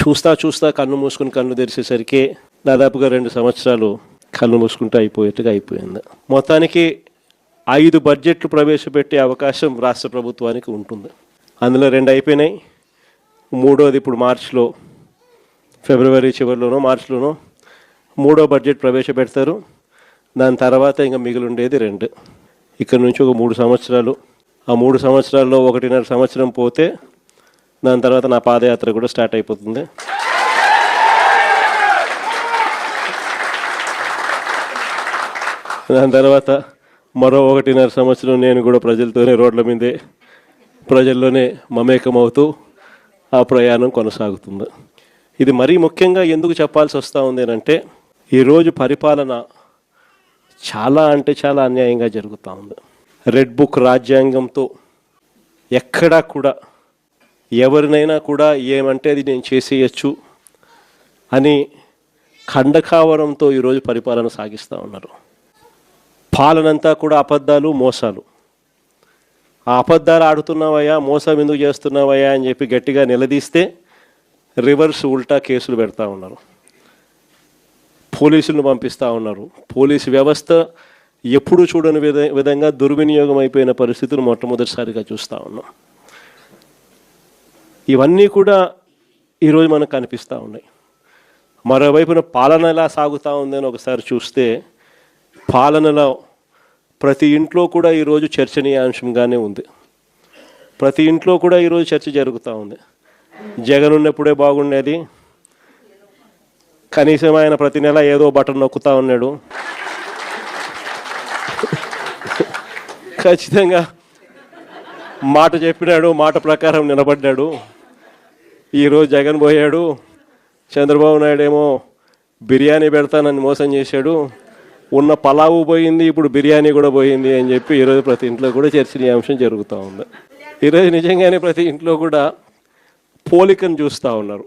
చూస్తా కన్ను మూసుకుని కన్ను తెరిచేసరికి దాదాపుగా 2 సంవత్సరాలు కన్ను మూసుకుంటూ అయిపోయేట్టుగా అయిపోయింది. మొత్తానికి 5 బడ్జెట్లు ప్రవేశపెట్టే అవకాశం రాష్ట్ర ప్రభుత్వానికి ఉంటుంది. అందులో 2 అయిపోయినాయి. 3వది ఇప్పుడు మార్చిలో, ఫిబ్రవరి చివరిలోనో మార్చిలోనో 3వ బడ్జెట్ ప్రవేశపెడతారు. దాని తర్వాత ఇంకా మిగిలి ఉండేది 2. ఇక్కడ నుంచి ఒక 3 సంవత్సరాలు. ఆ 3 సంవత్సరాల్లో 1.5 సంవత్సరం పోతే దాని తర్వాత నా పాదయాత్ర కూడా స్టార్ట్ అయిపోతుంది. దాని తర్వాత మరో 1.5 సంవత్సరం నేను కూడా ప్రజలతోనే రోడ్ల మీదే ప్రజల్లోనే మమేకమవుతూ ఆ ప్రయాణం కొనసాగుతుంది. ఇది మరీ ముఖ్యంగా ఎందుకు చెప్పాల్సి వస్తూ ఉంది అంటే ఈరోజు పరిపాలన చాలా అంటే చాలా అన్యాయంగా జరుగుతూ ఉంది. రెడ్ బుక్ రాజ్యాంగంతో ఎక్కడా కూడా ఎవరినైనా కూడా ఏమంటే అది నేను చేసేయచ్చు అని ఖండకావరంతో ఈరోజు పరిపాలన సాగిస్తూ ఉన్నారు. పాలనంతా కూడా అబద్ధాలు, మోసాలు. ఆ అబద్ధాలు ఆడుతున్నావయ్యా, మోసం ఎందుకు చేస్తున్నావయ్యా అని చెప్పి గట్టిగా నిలదీస్తే రివర్స్ ఉల్టా కేసులు పెడతా ఉన్నారు, పోలీసులను పంపిస్తూ ఉన్నారు. పోలీసు వ్యవస్థ ఎప్పుడూ చూడని విధంగా దుర్వినియోగం అయిపోయిన పరిస్థితులు మొట్టమొదటిసారిగా చూస్తూ ఉన్నాం. ఇవన్నీ కూడా ఈరోజు మనకు కనిపిస్తూ ఉన్నాయి. మరోవైపున పాలన ఎలా సాగుతూ ఉందని ఒకసారి చూస్తే పాలనలో ప్రతి ఇంట్లో కూడా ఈరోజు చర్చనీయాంశంగానే ఉంది. ప్రతి ఇంట్లో కూడా ఈరోజు చర్చ జరుగుతూ ఉంది. జగన్ ఉన్నప్పుడే బాగుండేది, కనీసం ఆయన ప్రతి నెల ఏదో బటన్ నొక్కుతూ ఉన్నాడు, ఖచ్చితంగా మాట చెప్పినాడు, మాట ప్రకారం నిలబడ్డాడు. ఈరోజు జగన్ పోయాడు, చంద్రబాబు నాయుడు ఏమో బిర్యానీ పెడతానని మోసం చేశాడు, ఉన్న పలావు పోయింది, ఇప్పుడు బిర్యానీ కూడా పోయింది అని చెప్పి ఈరోజు ప్రతి ఇంట్లో కూడా చర్చనీయాంశం జరుగుతూ ఉంది. ఈరోజు నిజంగానే ప్రతి ఇంట్లో కూడా పోలికను చూస్తూ ఉన్నారు.